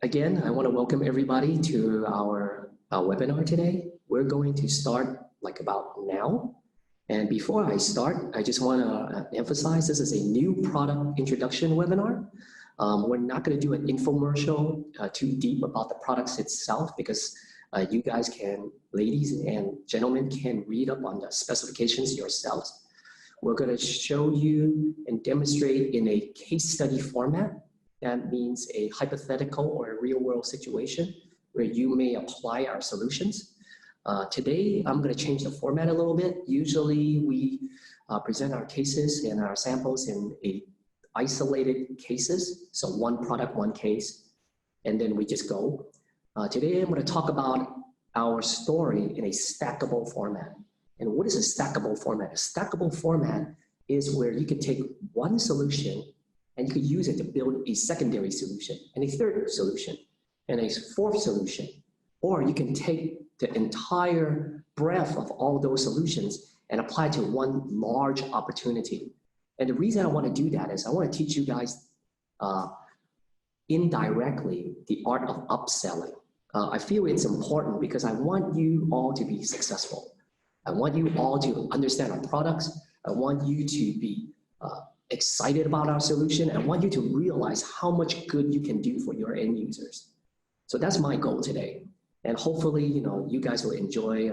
Again, I want to welcome everybody to our webinar today. We're going to start like about now. And before I start, I just want to emphasize this is a new product introduction webinar. We're not going to do an infomercial too deep about the products itself because you guys can, ladies and gentlemen, can read up on the specifications yourselves. We're going to show you and demonstrate in a case study format. That means a hypothetical or a real-world situation where you may apply our solutions. Today, I'm going to change the format a little bit. Usually, we present our cases and our samples in isolated cases. So one product, one case, and then we just go. Today, I'm going to talk about our story in a stackable format. And what is a stackable format? A stackable format is where you can take one solution and you could use it to build a secondary solution, and a third solution, and a fourth solution. Or you can take the entire breadth of all those solutions and apply it to one large opportunity. And the reason I want to do that is I want to teach you guys indirectly the art of upselling. I feel it's important because I want you all to be successful. I want you all to understand our products. I want you to be excited about our solution. I want you to realize how much good you can do for your end users. So that's my goal today. And hopefully, you guys will enjoy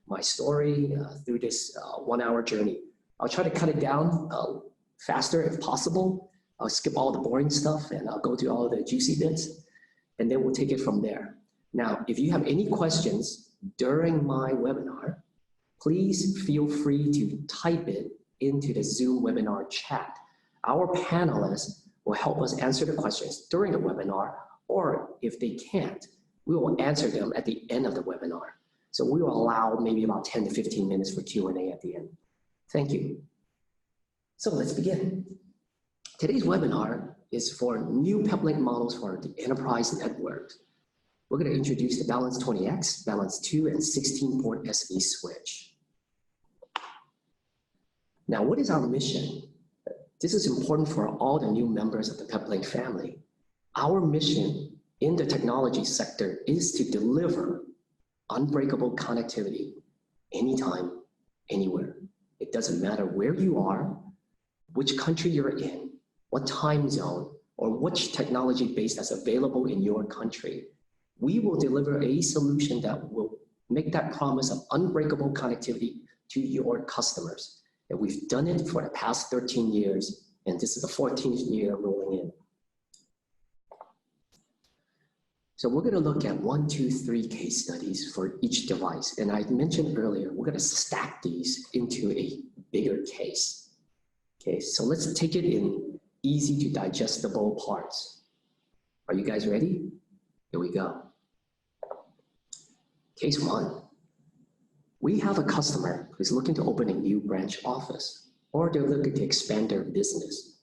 my story through this 1 hour journey. I'll try to cut it down faster if possible. I'll skip all the boring stuff and I'll go to all the juicy bits, and then we'll take it from there. Now, if you have any questions during my webinar, please feel free to type it into the Zoom webinar chat. Our panelists will help us answer the questions during the webinar, or if they can't, we will answer them at the end of the webinar. So we will allow maybe about 10 to 15 minutes for Q&A at the end. Thank you. So let's begin. Today's webinar is for new Peplink models for the enterprise network. We're going to introduce the Balance 20X, Balance 2, and 16-port SV switch. Now, what is our mission? This is important for all the new members of the Peplink family. Our mission in the technology sector is to deliver unbreakable connectivity anytime, anywhere. It doesn't matter where you are, which country you're in, what time zone, or which technology base that's available in your country. We will deliver a solution that will make that promise of unbreakable connectivity to your customers. And we've done it for the past 13 years, and this is the 14th year rolling in. So we're going to look at 1, 2, 3 case studies for each device. And I mentioned earlier, we're going to stack these into a bigger case. Okay, so let's take it in easy to digestible parts. Are you guys ready? Here we go. Case 1. We have a customer who's looking to open a new branch office, or they're looking to expand their business.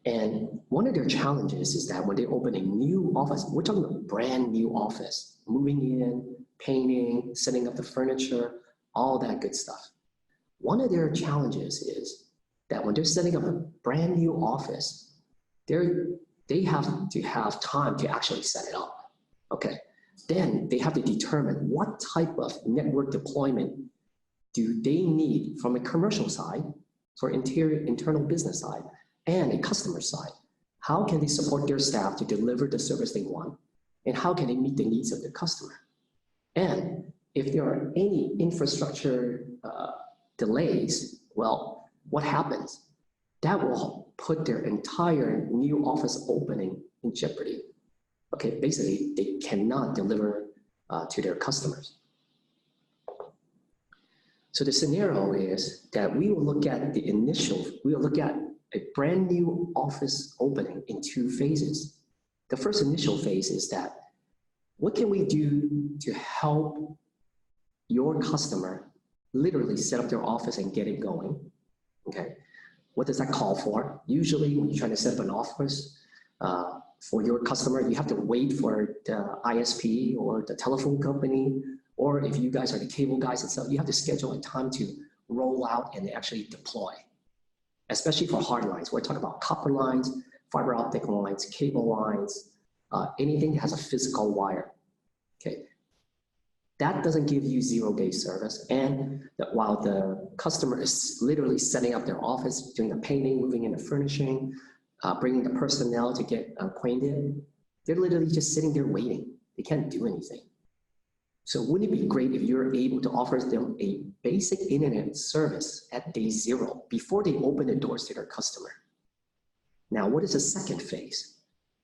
And one of their challenges is that when they open a new office, we're talking about a brand new office, moving in, painting, setting up the furniture, all that good stuff. One of their challenges is that when they're setting up a brand new office, they have to have time to actually set it up, okay? Then they have to determine what type of network deployment do they need from a commercial side, for internal business side, and a customer side. How can they support their staff to deliver the service they want? And how can they meet the needs of their customer? And if there are any infrastructure delays, well, what happens? That will put their entire new office opening in jeopardy. Okay, basically, they cannot deliver to their customers. So the scenario is that we will look at a brand new office opening in 2 phases. The first initial phase is that, what can we do to help your customer literally set up their office and get it going? Okay, what does that call for? Usually when you're trying to set up an office, for your customer, you have to wait for the ISP or the telephone company, or if you guys are the cable guys and stuff, you have to schedule a time to roll out and actually deploy, especially for hard lines. We're talking about copper lines, fiber optic lines, cable lines, anything that has a physical wire. Okay, that doesn't give you 0-day service. And while the customer is literally setting up their office, doing the painting, moving in the furnishing, bringing the personnel to get acquainted, they're literally just sitting there waiting. They can't do anything. So wouldn't it be great if you're able to offer them a basic internet service at day 0 before they open the doors to their customer? Now, what is the second phase?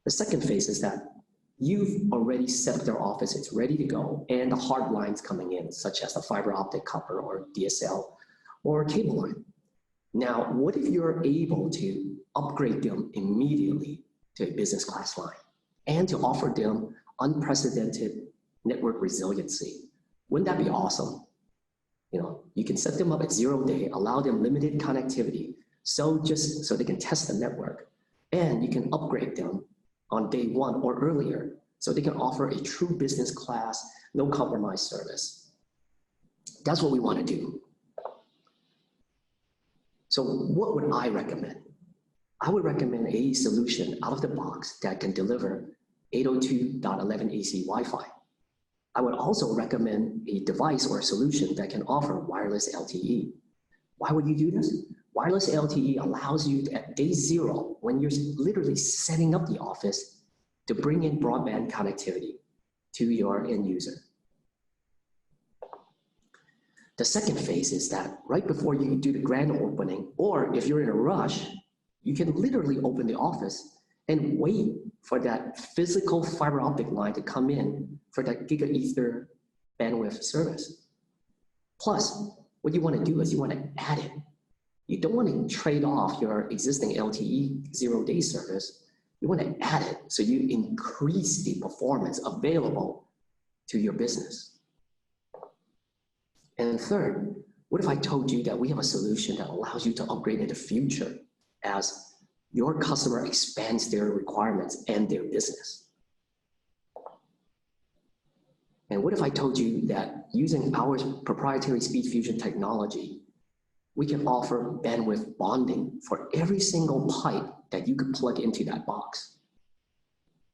The second phase is that you've already set up their office, it's ready to go, and the hard lines coming in, such as the fiber optic, copper, or DSL, or cable line. Now, what if you're able to upgrade them immediately to a business class line and to offer them unprecedented network resiliency? Wouldn't that be awesome? You know, you can set them up at 0-day, allow them limited connectivity, just so they can test the network, and you can upgrade them on day 1 or earlier, so they can offer a true business class, no compromise service. That's what we want to do. So what would I recommend? I would recommend a solution out of the box that can deliver 802.11ac Wi-Fi. I would also recommend a device or a solution that can offer wireless LTE. Why would you do this? Wireless LTE allows you to, at day 0, when you're literally setting up the office, to bring in broadband connectivity to your end user. The second phase is that right before you do the grand opening, or if you're in a rush, you can literally open the office and wait for that physical fiber optic line to come in for that giga-ether bandwidth service. Plus, what you want to do is you want to add it. You don't want to trade off your existing LTE 0-day service. You want to add it so you increase the performance available to your business. And third, what if I told you that we have a solution that allows you to upgrade in the future as your customer expands their requirements and their business? And what if I told you that using our proprietary SpeedFusion technology, we can offer bandwidth bonding for every single pipe that you could plug into that box?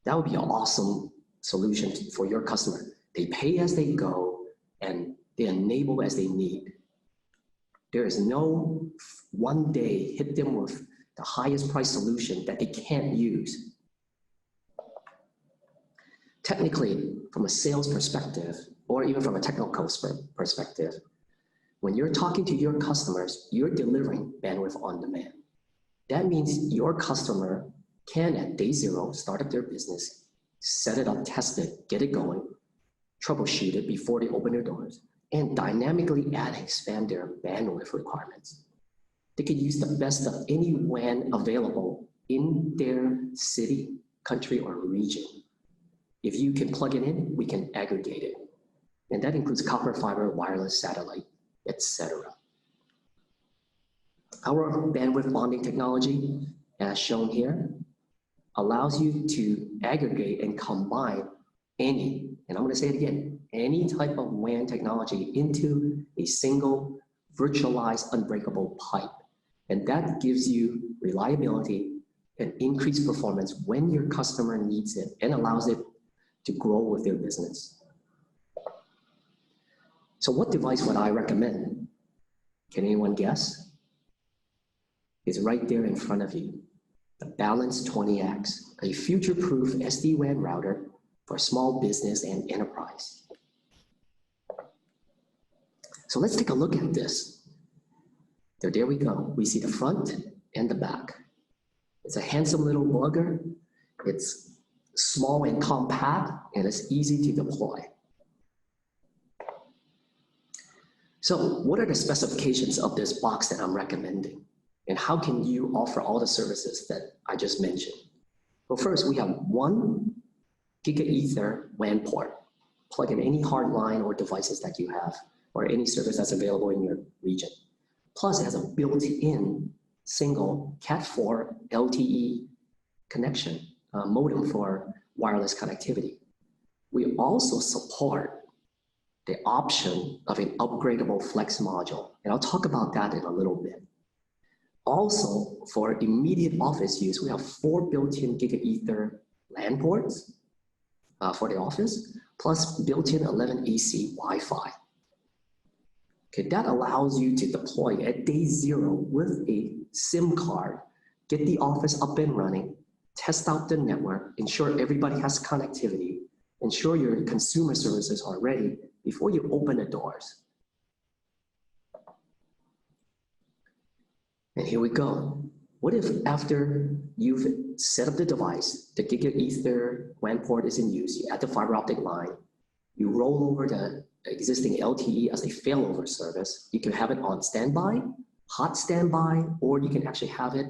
That would be an awesome solution for your customer. They pay as they go and they enable as they need. There is no one day hit them with the highest price solution that they can't use. Technically, from a sales perspective, or even from a technical perspective, when you're talking to your customers, you're delivering bandwidth on demand. That means your customer can, at day 0, start up their business, set it up, test it, get it going, troubleshoot it before they open their doors, and dynamically add and expand their bandwidth requirements. They could use the best of any WAN available in their city, country, or region. If you can plug it in, we can aggregate it. And that includes copper, fiber, wireless, satellite, etc. Our bandwidth bonding technology, as shown here, allows you to aggregate and combine any, and I'm going to say it again, any type of WAN technology into a single virtualized unbreakable pipe. And that gives you reliability and increased performance when your customer needs it and allows it to grow with their business. So what device would I recommend? Can anyone guess? It's right there in front of you. The Balance 20X, a future-proof SD-WAN router for small business and enterprise. So let's take a look at this. So there we go. We see the front and the back. It's a handsome little bugger. It's small and compact, and it's easy to deploy. So what are the specifications of this box that I'm recommending? And how can you offer all the services that I just mentioned? Well, first, we have 1 giga-ether WAN port. Plug in any hard line or devices that you have, or any service that's available in your region. Plus, it has a built-in single Cat4 LTE connection, modem for wireless connectivity. We also support the option of an upgradable flex module, and I'll talk about that in a little bit. Also, for immediate office use, we have 4 built-in Giga Ether LAN ports for the office, plus built-in 11 AC Wi-Fi. Okay, that allows you to deploy at day 0 with a SIM card, get the office up and running, test out the network, ensure everybody has connectivity, ensure your consumer services are ready before you open the doors. And here we go. What if after you've set up the device, the Giga Ether WAN port is in use, you add the fiber optic line, you roll over the existing LTE as a failover service, you can have it on standby, hot standby, or you can actually have it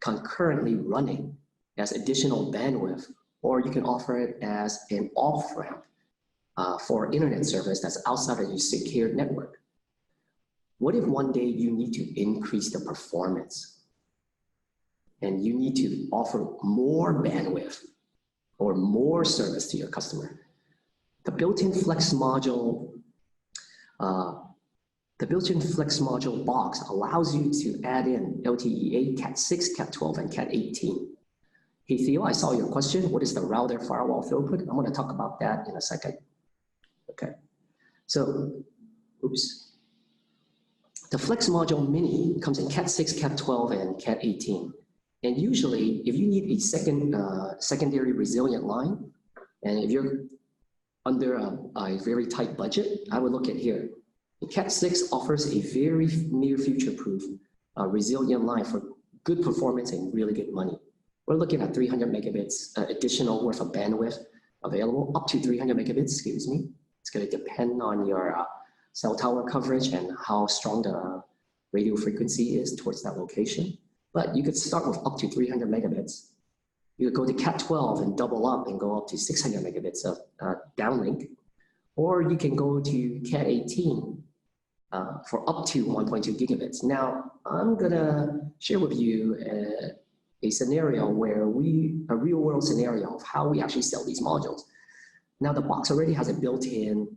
concurrently running as additional bandwidth, or you can offer it as an off-ramp for internet service that's outside of your secured network. What if one day you need to increase the performance and you need to offer more bandwidth or more service to your customer? The built-in flex module box allows you to add in LTE 8, Cat 6, Cat 12, and Cat 18. Hey Theo, I saw your question. What is the router firewall throughput? I'm going to talk about that in a second. Okay, so, oops. The Flex Module Mini comes in Cat 6, Cat 12, and Cat 18. And usually, if you need a secondary resilient line, and if you're under a very tight budget, I would look at here. Cat 6 offers a very near future-proof resilient line for good performance and really good money. We're looking at 300 megabits additional worth of bandwidth available, up to 300 megabits, excuse me. It's going to depend on your cell tower coverage and how strong the radio frequency is towards that location. But you could start with up to 300 megabits. You could go to Cat 12 and double up and go up to 600 megabits of downlink. Or you can go to Cat 18 for up to 1.2 gigabits. Now, I'm gonna share with you a scenario where a real world scenario of how we actually sell these modules. Now, the box already has a built-in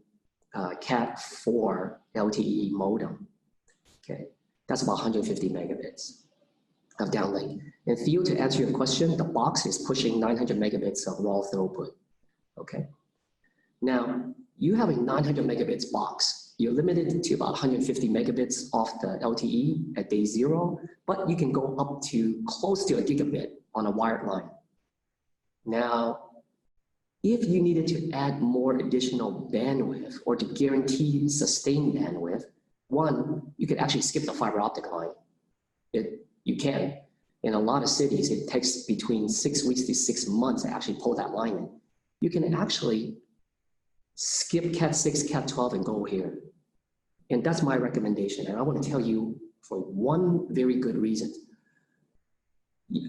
Cat 4 LTE modem. Okay, that's about 150 megabits of downlink. And Theo, to answer your question, the box is pushing 900 megabits of raw throughput. Okay, now you have a 900 megabits box. You're limited to about 150 megabits off the LTE at day 0, but you can go up to close to a gigabit on a wired line. Now, if you needed to add more additional bandwidth or to guarantee sustained bandwidth, one, you could actually skip the fiber optic line. You can. In a lot of cities, it takes between 6 weeks to 6 months to actually pull that line in. You can actually skip Cat 6, Cat 12, and go here. And that's my recommendation. And I want to tell you for one very good reason.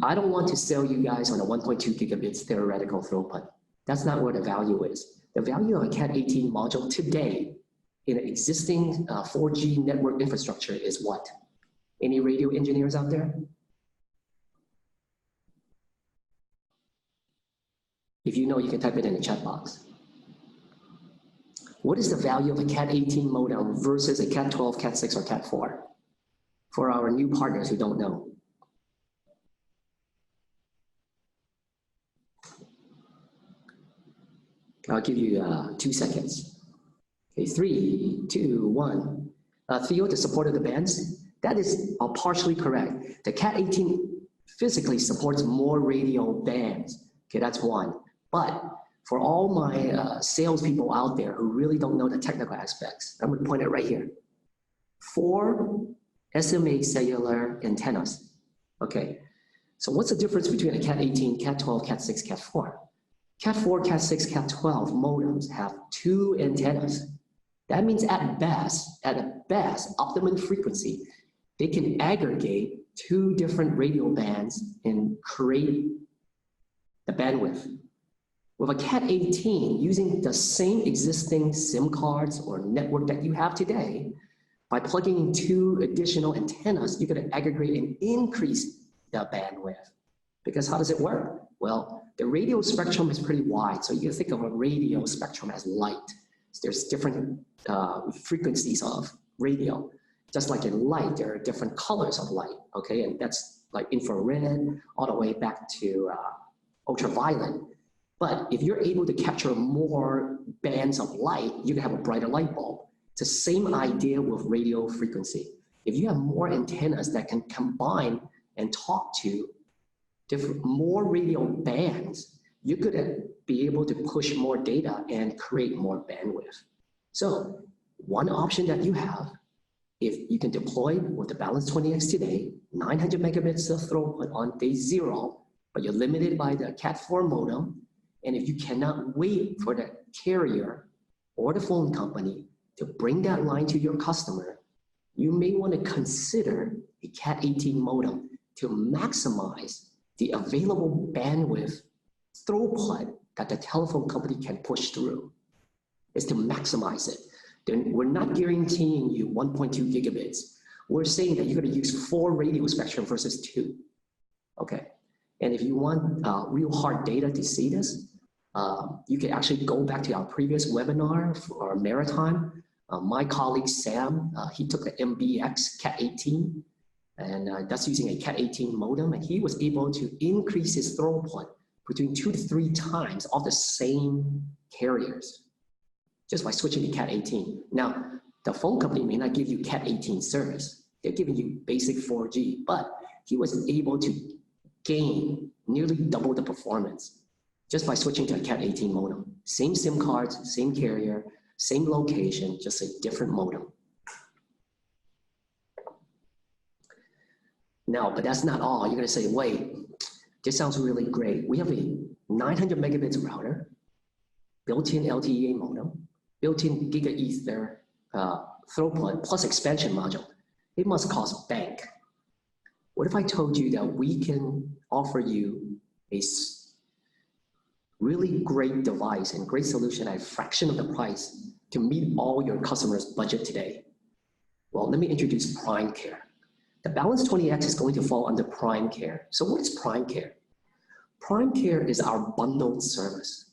I don't want to sell you guys on a 1.2 gigabits theoretical throughput. That's not where the value is. The value of a Cat 18 module today in an existing 4G network infrastructure is what? Any radio engineers out there? If you know, you can type it in the chat box. What is the value of a Cat 18 modem versus a Cat 12, Cat 6, or Cat 4? For our new partners who don't know. I'll give you 2 seconds. Okay, 3, 2, 1. Theo, the support of the bands, that is partially correct. The Cat 18 physically supports more radio bands. Okay, that's one. But for all my salespeople out there who really don't know the technical aspects, I'm going to point it right here. 4 SMA cellular antennas. Okay, so what's the difference between a Cat 18, Cat 12, Cat 6, Cat 4? Cat 4, Cat 6, Cat 12 modems have 2 antennas. That means at best, optimum frequency, they can aggregate 2 different radio bands and create the bandwidth. With a Cat 18, using the same existing SIM cards or network that you have today, by plugging in 2 additional antennas, you can aggregate and increase the bandwidth. Because how does it work? Well, the radio spectrum is pretty wide, so you can think of a radio spectrum as light. So there's different frequencies of radio. just like in light, there are different colors of light, okay? And that's like infrared all the way back to ultraviolet. But if you're able to capture more bands of light, you can have a brighter light bulb. It's the same idea with radio frequency. If you have more antennas that can combine and talk to more radio bands, you're going to be able to push more data and create more bandwidth. So one option that you have, if you can deploy with the Balance 20X today, 900 megabits of throughput on day 0, but you're limited by the Cat4 modem, and if you cannot wait for the carrier or the phone company to bring that line to your customer, you may want to consider a Cat18 modem to maximize the available bandwidth throughput that the telephone company can push through. Is to maximize it. Then we're not guaranteeing you 1.2 gigabits. We're saying that you're going to use 4 radio spectrum versus 2. Okay. And if you want real hard data to see this, you can actually go back to our previous webinar for Maritime. My colleague Sam, he took the MBX Cat18, and that's using a Cat18 modem, and he was able to increase his throughput between 2 to 3 times of the same carriers just by switching to Cat18. Now, the phone company may not give you Cat18 service. They're giving you basic 4G, but he was able to gain nearly double the performance just by switching to a Cat18 modem. Same SIM cards, same carrier, same location, just a different modem. Now, but that's not all. You're gonna say, wait, this sounds really great. We have a 900 megabits router, built-in LTE modem, built-in GigaEther throughput, plus expansion module. It must cost bank. What if I told you that we can offer you a really great device and great solution at a fraction of the price to meet all your customers' budget today? Well, let me introduce Prime Care. The Balance 20X is going to fall under Prime Care. So what is Prime Care? Prime Care is our bundled service.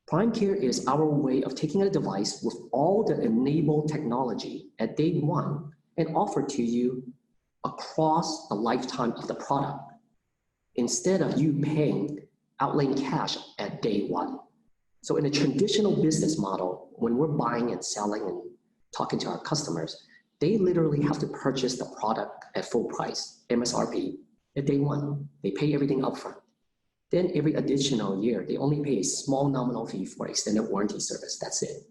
Prime Care is our way of taking a device with all the enabled technology at day 1 and offer to you across the lifetime of the product, instead of you outlaying cash at day 1. So in a traditional business model, when we're buying and selling and talking to our customers, they literally have to purchase the product at full price, MSRP, at day 1. They pay everything upfront. Then every additional year, they only pay a small nominal fee for extended warranty service. That's it.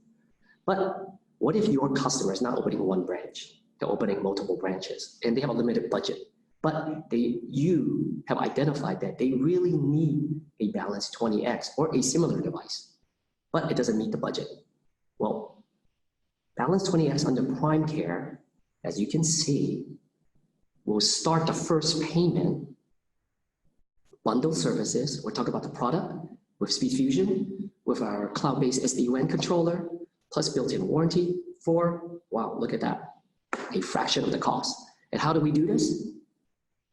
But what if your customer is not opening 1 branch? They're opening multiple branches, and they have a limited budget. But you have identified that they really need a Balance 20X or a similar device, but it doesn't meet the budget. Well, Balance 20X under Prime Care, as you can see, will start the first payment, bundled services. We're talking about the product with SpeedFusion, with our cloud-based SD-WAN controller, plus built-in warranty for, wow, look at that, a fraction of the cost. And how do we do this?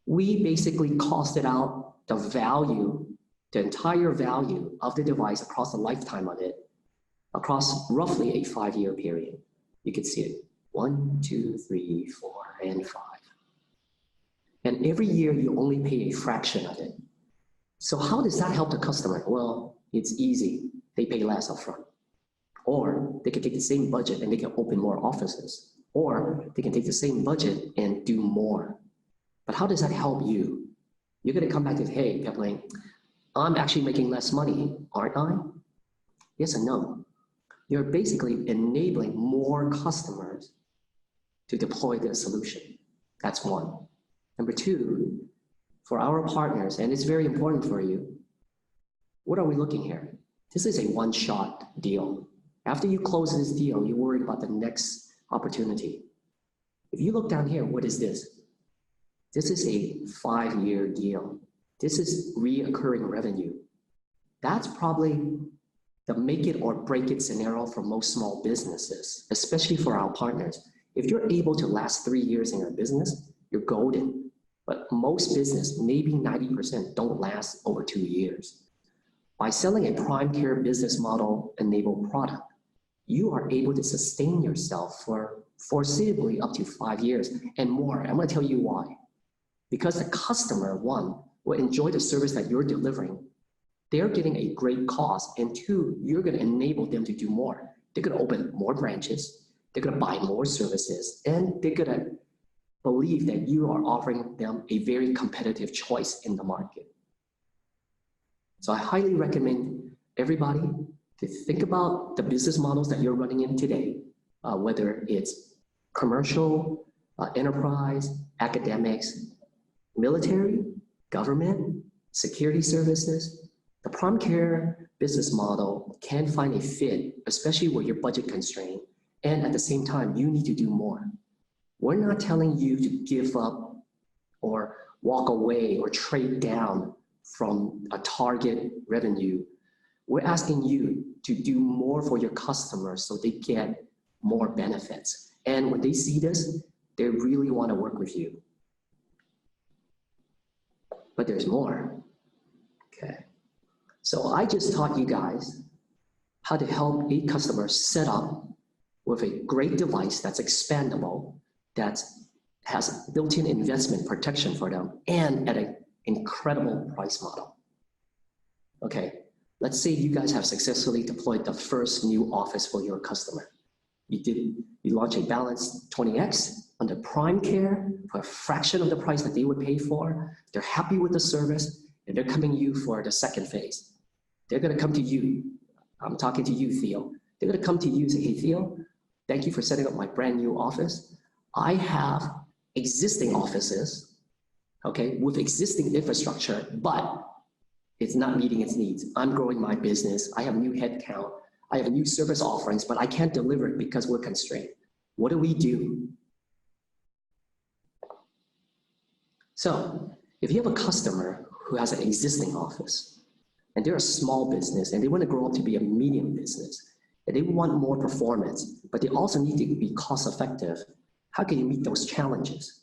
We basically costed out the value, the entire value of the device across the lifetime of it, across roughly a 5-year period. You can see it, 1, 2, 3, 4, and 5. And every year you only pay a fraction of it. So how does that help the customer? Well, it's easy. They pay less upfront. Or they can take the same budget and they can open more offices. Or they can take the same budget and do more. But how does that help you? You're going to come back to, hey, Peplink, I'm actually making less money, aren't I? Yes and no. You're basically enabling more customers to deploy their solution. That's one. Number 2, for our partners, and it's very important for you, what are we looking here? This is a one-shot deal. After you close this deal, you're worried about the next opportunity. If you look down here, what is this? This is a 5-year deal. This is reoccurring revenue. That's probably the make it or break it scenario for most small businesses, especially for our partners. If you're able to last 3 years in your business, you're golden. But most business, maybe 90%, don't last over 2 years. By selling a Prime Care business model enabled product, you are able to sustain yourself for foreseeably up to 5 years and more. I'm going to tell you why. Because the customer, one, will enjoy the service that you're delivering. They're getting a great cost, and two, you're going to enable them to do more. They're going to open more branches, they're going to buy more services, and they're going to believe that you are offering them a very competitive choice in the market. So I highly recommend everybody to think about the business models that you're running in today, whether it's commercial, enterprise, academics, military, government, security services. The prime care business model can find a fit, especially where you're budget constrained, and at the same time, you need to do more. We're not telling you to give up or walk away or trade down from a target revenue. We're asking you to do more for your customers so they get more benefits. And when they see this, they really want to work with you. But there's more. Okay. So I just taught you guys how to help a customer set up with a great device that's expandable, that has built-in investment protection for them, and at an incredible price model. Okay, let's say you guys have successfully deployed the first new office for your customer. You launch a balanced 20X under prime care for a fraction of the price that they would pay for. They're happy with the service, and they're coming to you for the second phase. They're going to come to you. I'm talking to you, Theo. They're going to come to you and say, hey, Theo, thank you for setting up my brand new office. I have existing offices, okay, with existing infrastructure, but it's not meeting its needs. I'm growing my business. I have new headcount. I have new service offerings, but I can't deliver it because we're constrained. What do we do? So if you have a customer who has an existing office and they're a small business and they want to grow up to be a medium business and they want more performance, but they also need to be cost effective, how can you meet those challenges?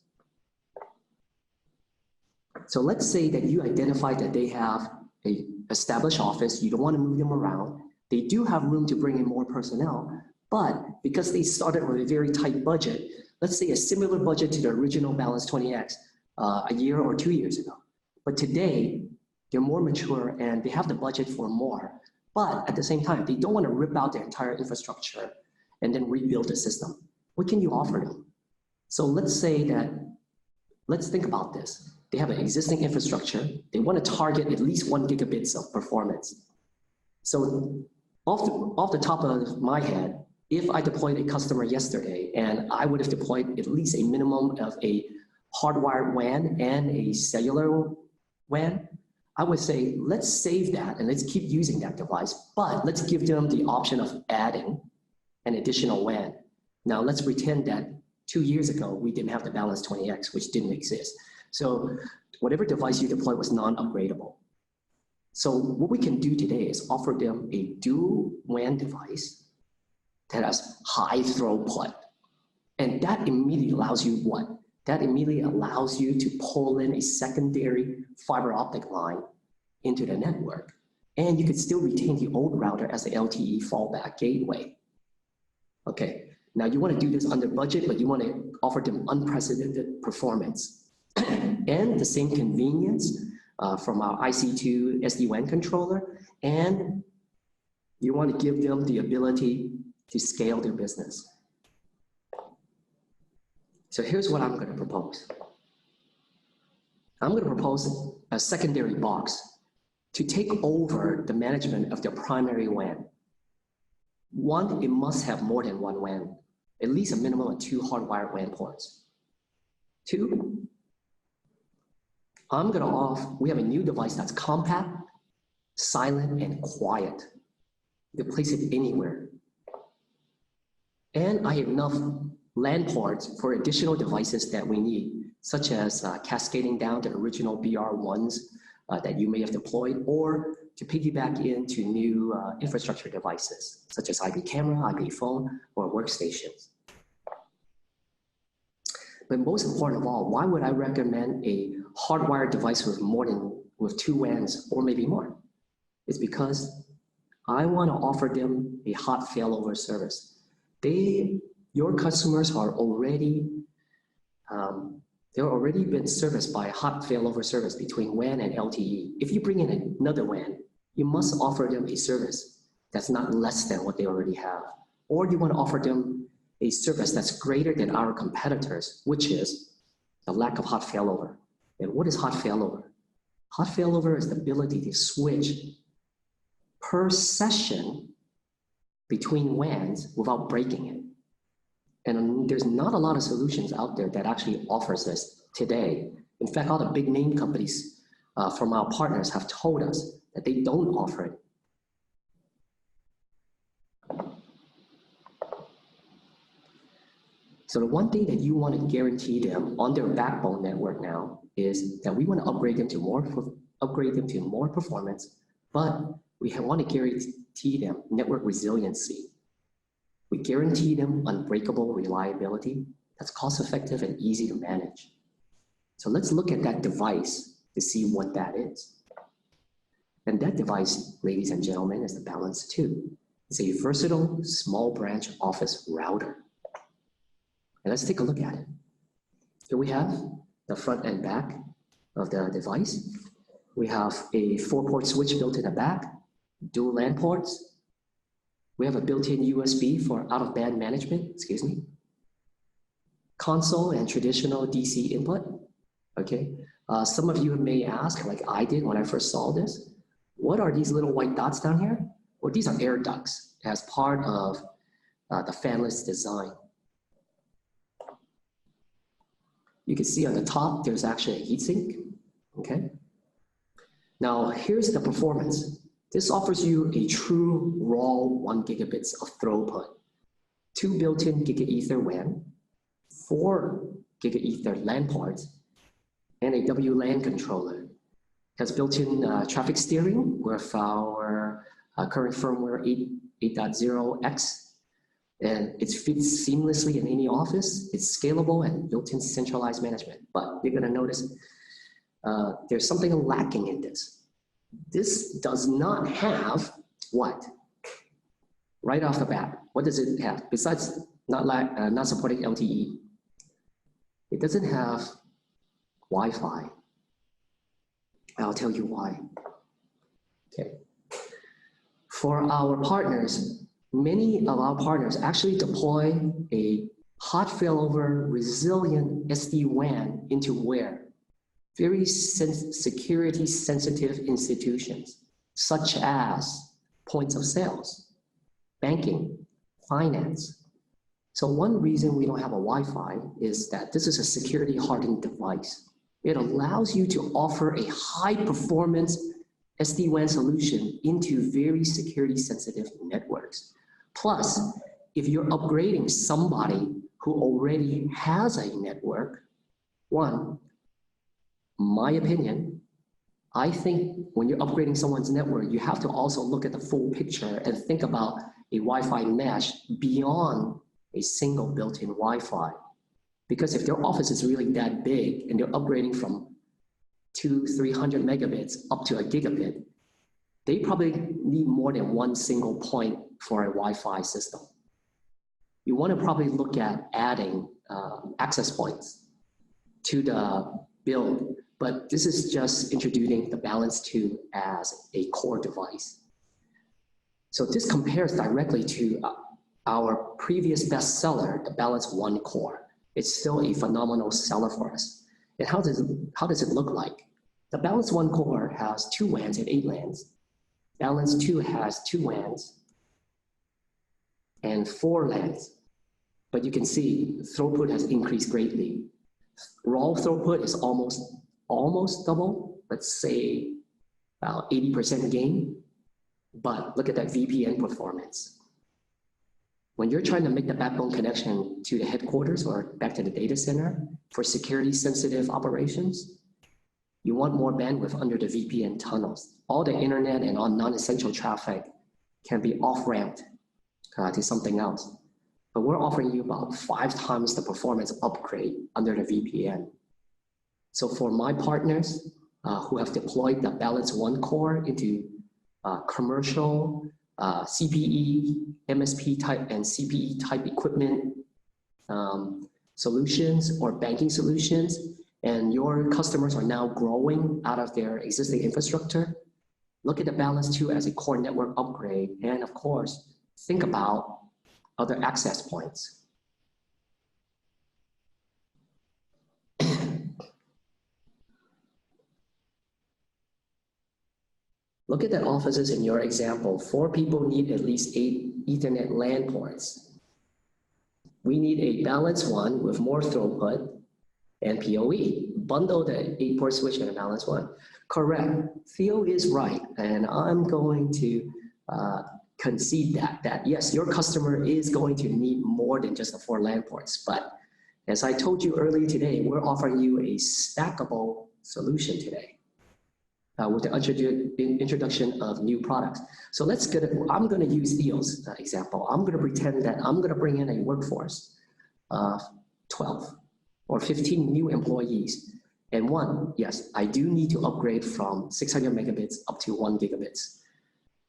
So let's say that you identify that they have an established office, you don't want to move them around, they do have room to bring in more personnel, but because they started with a very tight budget, let's say a similar budget to the original Balance 20X a year or 2 years ago. But today, they're more mature and they have the budget for more, but at the same time, they don't want to rip out their entire infrastructure and then rebuild the system. What can you offer them? So let's think about this. They have an existing infrastructure. They want to target at least 1 gigabits of performance. So off the top of my head, if I deployed a customer yesterday and I would have deployed at least a minimum of a hardwired WAN and a cellular WAN, I would say, let's save that and let's keep using that device, but let's give them the option of adding an additional WAN. Now let's pretend that 2 years ago, we didn't have the Balance 20X, which didn't exist. So whatever device you deploy was non-upgradable. So what we can do today is offer them a dual WAN device that has high throughput. And that immediately allows you what? That immediately allows you to pull in a secondary fiber optic line into the network. And you could still retain the old router as the LTE fallback gateway. Okay, now you want to do this under budget, but you want to offer them unprecedented performance and the same convenience from our IC2 SD-WAN controller, and you want to give them the ability to scale their business. So here's what I'm going to propose. I'm going to propose a secondary box to take over the management of their primary WAN. One, it must have more than one WAN, at least a minimum of 2 hardwired WAN ports. 2, we have a new device that's compact, silent, and quiet. You can place it anywhere. And I have enough LAN ports for additional devices that we need, such as cascading down the original BR1s that you may have deployed, or to piggyback into new infrastructure devices, such as IP camera, IP phone, or workstations. But most important of all, why would I recommend a hardwired device with 2 WANs or maybe more? It's because I want to offer them a hot failover service. your customers are already, they're already been serviced by a hot failover service between WAN and LTE. If you bring in another WAN, you must offer them a service that's not less than what they already have. Or you want to offer them a service that's greater than our competitors, which is the lack of hot failover. And what is hot failover? Hot failover is the ability to switch per session between WANs without breaking it. And there's not a lot of solutions out there that actually offers this today. In fact, all the big name companies from our partners have told us that they don't offer it. So the one thing that you want to guarantee them on their backbone network now is that we want to upgrade them to more performance, but we want to guarantee them network resiliency. We guarantee them unbreakable reliability that's cost-effective and easy to manage. So let's look at that device to see what that is. And that device, ladies and gentlemen, is the Balance 2. It's a versatile small branch office router. And let's take a look at it. Here we have the front and back of the device. We have a 4-port switch built in the back, dual LAN ports. We have a built-in USB for out-of-band management, console and traditional DC input, okay? Some of you may ask, like I did when I first saw this, what are these little white dots down here? Well, these are air ducts as part of the fanless design. You can see on the top, there's actually a heatsink, okay? Now, here's the performance. This offers you a true raw 1 gigabits of throughput, 2 built-in GigaEther WAN, 4 GigaEther LAN ports, and a WLAN controller. It has built-in traffic steering with our current firmware 8.0X, and it fits seamlessly in any office. It's scalable and built-in centralized management. But you're gonna notice there's something lacking in this. This does not have what? Right off the bat, what does it have? Besides not supporting LTE, it doesn't have Wi-Fi. I'll tell you why. Okay. For our partners, many of our partners actually deploy a hot failover resilient SD-WAN into where? Very security sensitive institutions, such as points of sales, banking, finance. So one reason we don't have a Wi-Fi is that this is a security hardened device. It allows you to offer a high performance SD-WAN solution into very security sensitive networks. Plus, if you're upgrading somebody who already has a network, one, my opinion, I think when you're upgrading someone's network, you have to also look at the full picture and think about a Wi-Fi mesh beyond a single built-in Wi-Fi. Because if their office is really that big and they're upgrading from 200-300 megabits up to a gigabit, they probably need more than one single point for a Wi-Fi system. You want to probably look at adding access points to the build, but this is just introducing the Balance 2 as a core device. So this compares directly to our previous bestseller, the Balance 1 Core. It's still a phenomenal seller for us. And how does it look like? The Balance 1 Core has 2 WANs and 8 LANs. Balance 2 has 2 WANs and 4 LANs. But you can see throughput has increased greatly. Raw throughput is almost double, let's say about 80% gain. But look at that VPN performance. When you're trying to make the backbone connection to the headquarters or back to the data center for security sensitive operations, you want more bandwidth under the VPN tunnels. All the internet and all non-essential traffic can be off-ramped to something else. But we're offering you about 5 times the performance upgrade under the VPN. So for my partners who have deployed the Balance 1 Core into commercial CPE, MSP type, and CPE type equipment solutions or banking solutions, and your customers are now growing out of their existing infrastructure, look at the Balance 2 as a core network upgrade, and of course, think about other access points. Look at the offices in your example. 4 people need at least 8 Ethernet LAN ports. We need a balanced one with more throughput and PoE. Bundle the 8-port switch and a balanced one. Correct. Theo is right, and I'm going to concede that yes, your customer is going to need more than just the 4 LAN ports. But as I told you earlier today, we're offering you a stackable solution today. With the introduction of new products. So let's get it. I'm going to use Theo's example. I'm going to pretend that I'm going to bring in a workforce of 12 or 15 new employees. And one, yes, I do need to upgrade from 600 megabits up to 1 gigabits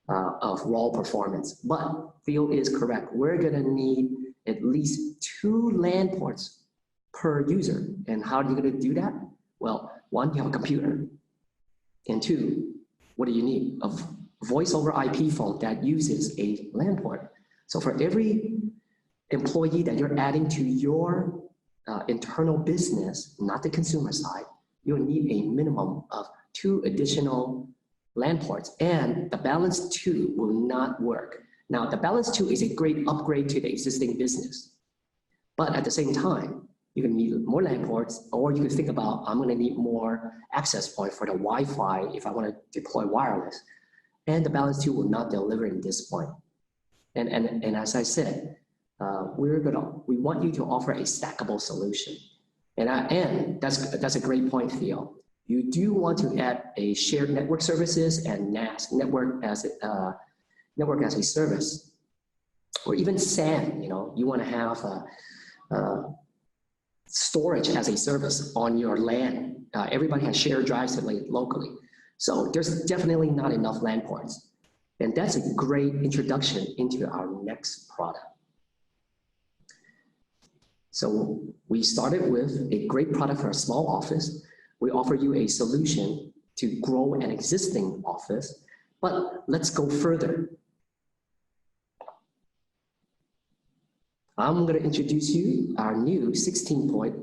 of raw performance. But Theo is correct. We're going to need at least 2 LAN ports per user. And how are you going to do that? Well, one, you have a computer. And 2, what do you need? A voice over IP phone that uses a LAN port. So for every employee that you're adding to your internal business, not the consumer side, you'll need a minimum of 2 additional LAN ports, and the Balance 2 will not work. Now, the Balance 2 is a great upgrade to the existing business, but at the same time, you're going to need more LAN ports, or you can think about, I'm going to need more access point for the Wi-Fi if I want to deploy wireless. And the Balance 2 will not deliver in this point. And as I said, we want you to offer a stackable solution. And that's a great point, Theo. You do want to add a shared network services and NAS, network as a service, or even SAN. You want to have storage as a service on your LAN. Everybody has shared drives locally. So there's definitely not enough LAN ports. And that's a great introduction into our next product. So we started with a great product for a small office. We offer you a solution to grow an existing office, but let's go further. I'm going to introduce you our new 16-point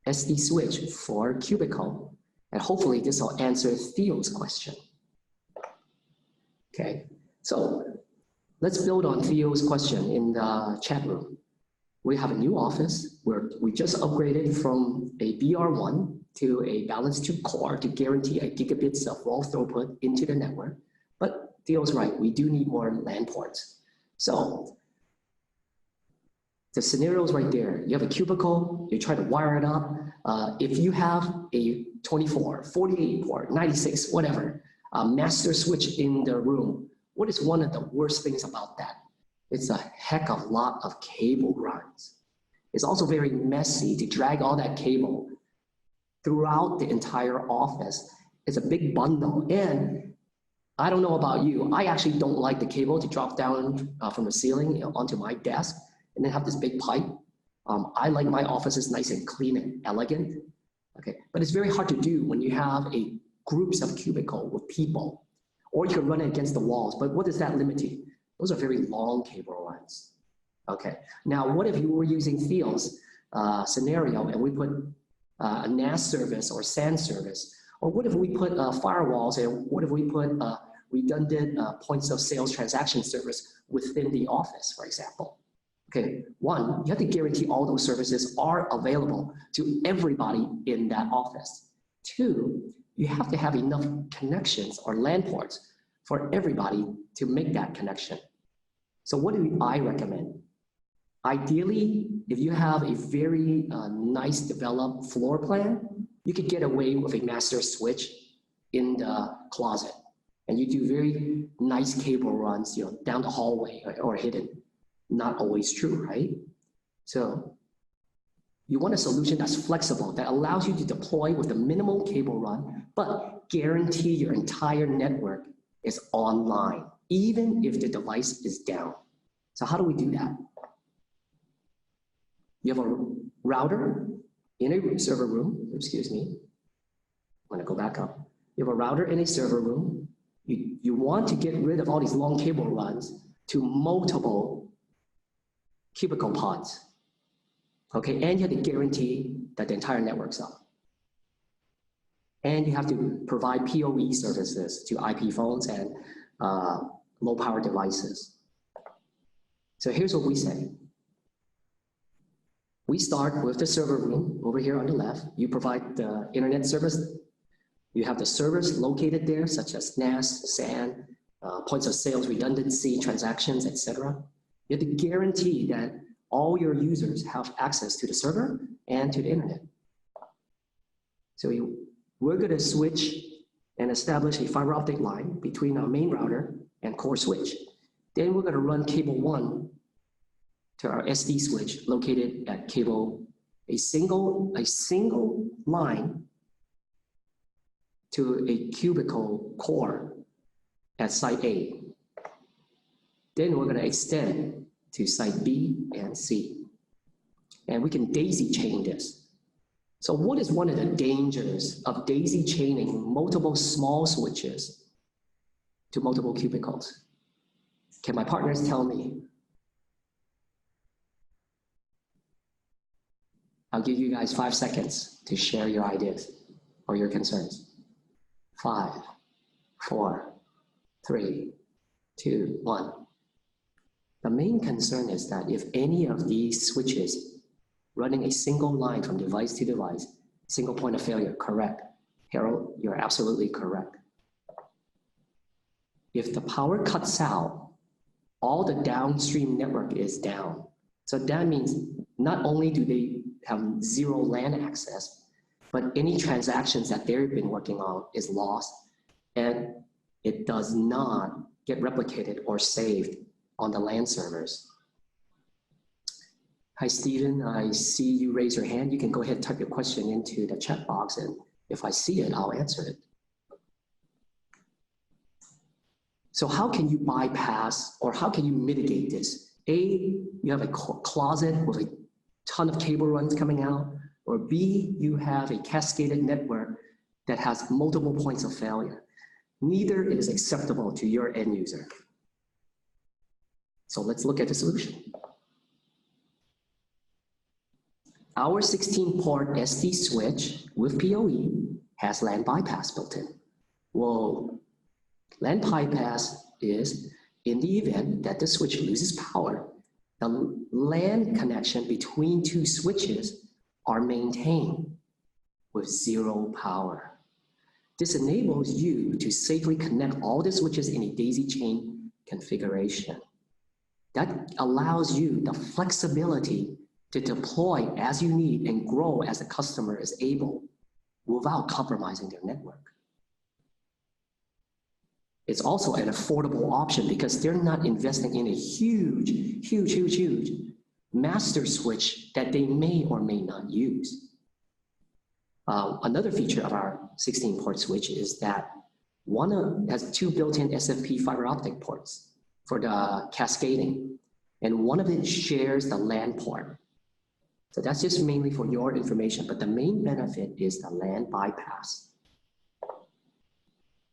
SD switch for Cubicle, and hopefully this will answer Theo's question. Okay, so let's build on Theo's question in the chat room. We have a new office where we just upgraded from a BR1 to a Balance 2 core to guarantee a gigabits of raw throughput into the network. But Theo's right, we do need more LAN ports. So the scenario is right there. You have a cubicle, you try to wire it up. If you have a 24, 48 port, 96, whatever, master switch in the room, what is one of the worst things about that? It's a heck of a lot of cable runs. It's also very messy to drag all that cable throughout the entire office. It's a big bundle. And I don't know about you, I actually don't like the cable to drop down from the ceiling onto my desk and then have this big pipe. I like my offices nice and clean and elegant. Okay, but it's very hard to do when you have groups of cubicle with people, or you can run it against the walls. But what does that limit to? Those are very long cable runs. Okay, now what if you were using Theo's scenario and we put a NAS service or SAN service? Or what if we put firewalls, and what if we put redundant points of sales transaction service within the office, for example? Okay, one, you have to guarantee all those services are available to everybody in that office. Two, you have to have enough connections or LAN ports for everybody to make that connection. So what do I recommend? Ideally, if you have a very nice developed floor plan, you could get away with a master switch in the closet, and you do very nice cable runs, down the hallway or hidden. Not always true, right? So you want a solution that's flexible, that allows you to deploy with a minimal cable run, but guarantee your entire network is online, even if the device is down. So how do we do that? You have a router in a server room, excuse me. I'm gonna go back up. You have a router in a server room. You want to get rid of all these long cable runs to multiple cubicle pods, okay? And you have to guarantee that the entire network's up. And you have to provide PoE services to IP phones and low power devices. So here's what we say. We start with the server room over here on the left. You provide the internet service. You have the servers located there, such as NAS, SAN, points of sales, redundancy, transactions, etc. You have to guarantee that all your users have access to the server and to the internet. So we're going to switch and establish a fiber optic line between our main router and core switch. Then we're going to run cable 1 to our SD switch located at cable, a single line to a cubicle core at site A. Then we're going to extend to site B and C. And we can daisy chain this. So what is one of the dangers of daisy chaining multiple small switches to multiple cubicles? Can my partners tell me? I'll give you guys 5 seconds to share your ideas or your concerns. 5, 4, 3, 2, 1. The main concern is that if any of these switches running a single line from device to device, single point of failure, correct. Harold, you're absolutely correct. If the power cuts out, all the downstream network is down. So that means not only do they have zero LAN access, but any transactions that they've been working on is lost, and it does not get replicated or saved on the LAN servers. Hi, Stephen. I see you raise your hand. You can go ahead and type your question into the chat box, and if I see it, I'll answer it. So how can you bypass, or how can you mitigate this? A, you have a closet with a ton of cable runs coming out, or B, you have a cascaded network that has multiple points of failure. Neither is acceptable to your end user. So let's look at the solution. Our 16-port SD switch with PoE has LAN bypass built in. Well, LAN bypass is in the event that the switch loses power, the LAN connection between two switches are maintained with zero power. This enables you to safely connect all the switches in a daisy chain configuration. That allows you the flexibility to deploy as you need and grow as the customer is able without compromising their network. It's also an affordable option because they're not investing in a huge master switch that they may or may not use. Another feature of our 16-port switch is that one has 2 built-in SFP fiber optic ports for the cascading, and one of it shares the LAN port. So that's just mainly for your information, but the main benefit is the LAN bypass.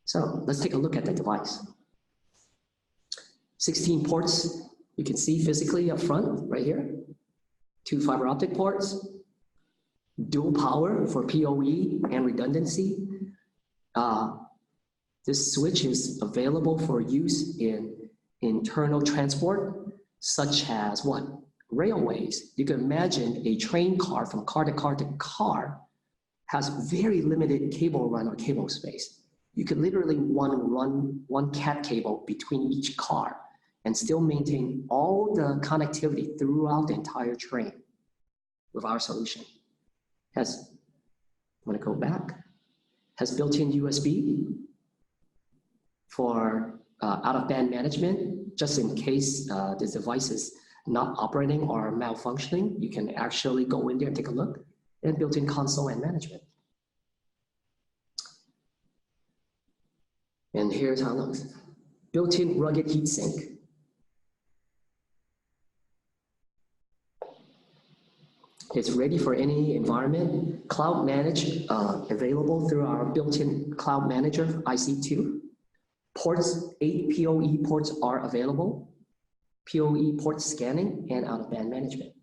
So let's take a look at the device. 16 ports, you can see physically up front, right here. 2 fiber optic ports, dual power for PoE and redundancy. This switch is available for use in internal transport, such as what? Railways. You can imagine a train car from car to car to car has very limited cable run or cable space. You could literally run one cat cable between each car and still maintain all the connectivity throughout the entire train with our solution. I'm gonna go back, has built-in USB for out-of-band management, just in case this device is not operating or malfunctioning. You can actually go in there and take a look, and built-in console and management. And here's how it looks. Built-in rugged heatsink. It's ready for any environment, cloud managed, available through our built-in cloud manager, IC2. Ports, 8 PoE ports are available. PoE port scanning and out-of-band management.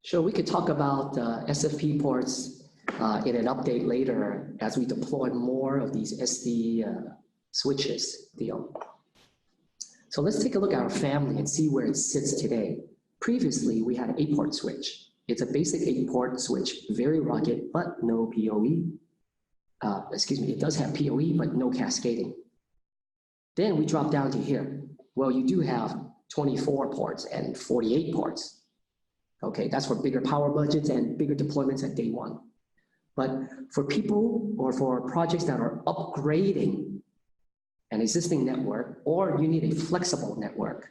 Sure, we could talk about SFP ports in an update later as we deploy more of these SD switches, Theo. So let's take a look at our family and see where it sits today. Previously, we had an 8-port switch. It's a basic 8-port switch, very rugged, but no PoE. It does have PoE, but no cascading. Then we drop down to here. Well, you do have 24 ports and 48 ports. Okay, that's for bigger power budgets and bigger deployments at day one. But for people or for projects that are upgrading an existing network, or you need a flexible network,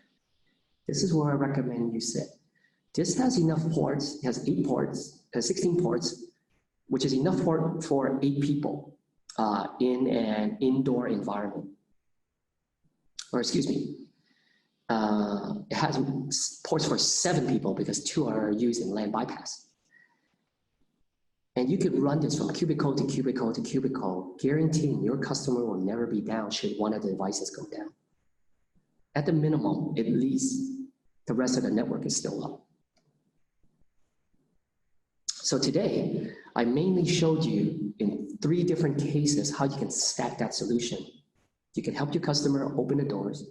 this is where I recommend you sit. This has enough ports, it has 8 ports, 16 ports, which is enough port for 8 people in an indoor environment. Or excuse me, it has ports for 7 people because 2 are used in LAN bypass. And you could run this from cubicle to cubicle to cubicle, guaranteeing your customer will never be down should one of the devices go down. At the minimum, at least the rest of the network is still up. So today, I mainly showed you in 3 different cases how you can stack that solution. You can help your customer open the doors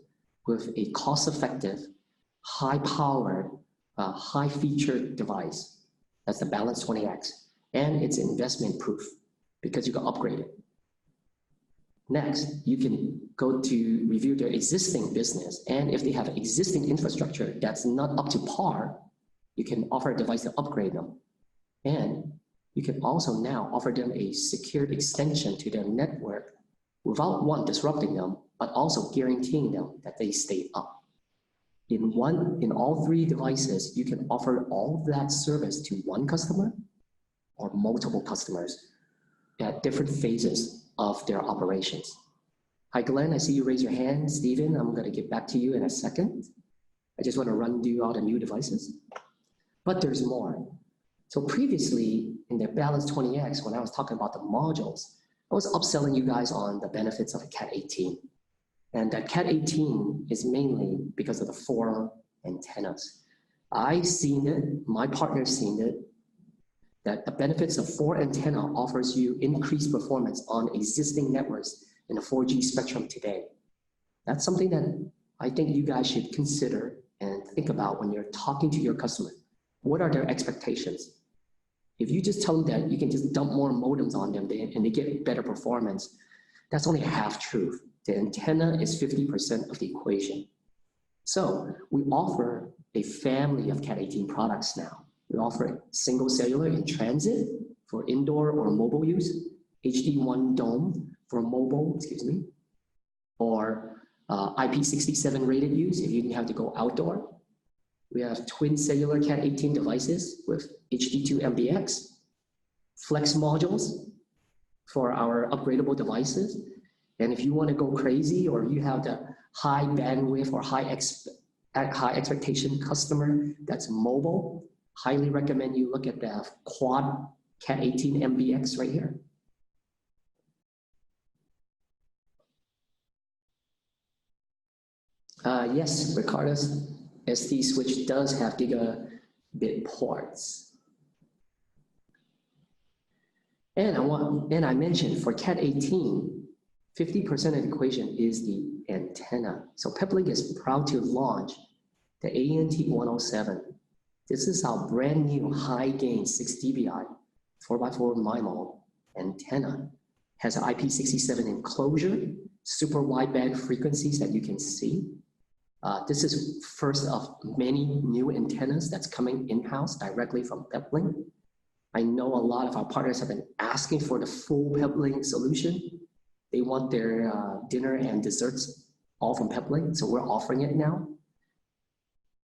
with a cost-effective, high-powered, high-featured device. That's the Balance 20X. And it's investment-proof because you can upgrade it. Next, you can go to review their existing business, and if they have existing infrastructure that's not up to par, you can offer a device to upgrade them. And you can also now offer them a secured extension to their network without one disrupting them, but also guaranteeing them that they stay up. In all 3 devices, you can offer all of that service to one customer or multiple customers at different phases of their operations. Hi, Glenn, I see you raise your hand. Steven, I'm gonna get back to you in a second. I just wanna run through all the new devices. But there's more. So previously, in the Balance 20X, when I was talking about the modules, I was upselling you guys on the benefits of a Cat 18. And that Cat 18 is mainly because of the 4 antennas. I've seen it, my partner's seen it, that the benefits of 4 antenna offers you increased performance on existing networks in the 4G spectrum today. That's something that I think you guys should consider and think about when you're talking to your customer. What are their expectations? If you just tell them that you can just dump more modems on them and they get better performance, that's only half truth. The antenna is 50% of the equation. So we offer a family of Cat 18 products now. We offer single cellular in transit for indoor or mobile use, HD1 dome for mobile, or IP67 rated use if you have to go outdoor. We have twin cellular Cat 18 devices with HD2 MBX, flex modules for our upgradable devices. And if you want to go crazy or you have the high bandwidth or high expectation customer that's mobile, highly recommend you look at the quad Cat 18 MBX right here. Yes, Ricardo's SD switch does have gigabit ports. And I mentioned for Cat 18, 50% of the equation is the antenna. So Peplink is proud to launch the ANT107. This is our brand new high gain 6 dBi 4x4 MIMO antenna. Has an IP67 enclosure, super wideband frequencies that you can see. This is first of many new antennas that's coming in-house directly from Peplink. I know a lot of our partners have been asking for the full Peplink solution. They want their dinner and desserts all from Peplink, so we're offering it now.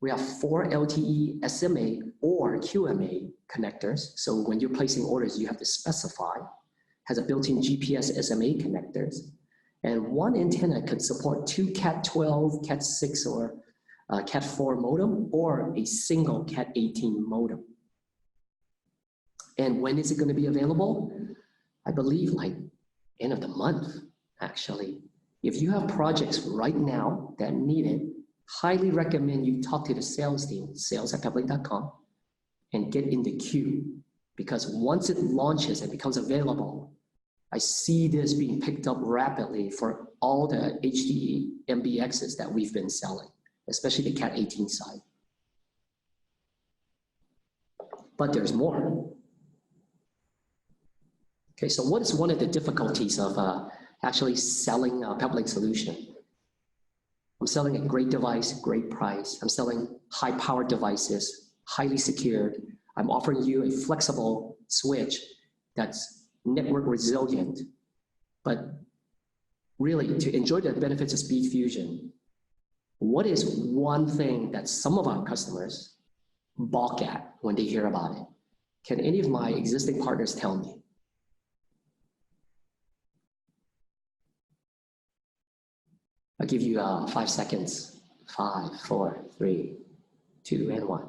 We have 4 LTE SMA or QMA connectors, so when you're placing orders, you have to specify. Has a built-in GPS SMA connectors. And one antenna could support 2 Cat12, Cat6, or Cat4 modem, or a single Cat18 modem. And when is it going to be available? I believe like end of the month, actually. If you have projects right now that need it, highly recommend you talk to the sales team, sales@peplink.com, and get in the queue. Because once it launches and becomes available, I see this being picked up rapidly for all the HDE MBXs that we've been selling, especially the Cat18 side. But there's more. Okay, so what is one of the difficulties of actually selling a Peplink solution? I'm selling a great device, great price. I'm selling high-powered devices, highly secured. I'm offering you a flexible switch that's network resilient. But really, to enjoy the benefits of SpeedFusion, what is one thing that some of our customers balk at when they hear about it? Can any of my existing partners tell me? I'll give you 5 seconds. 5, 4, 3, 2, and 1.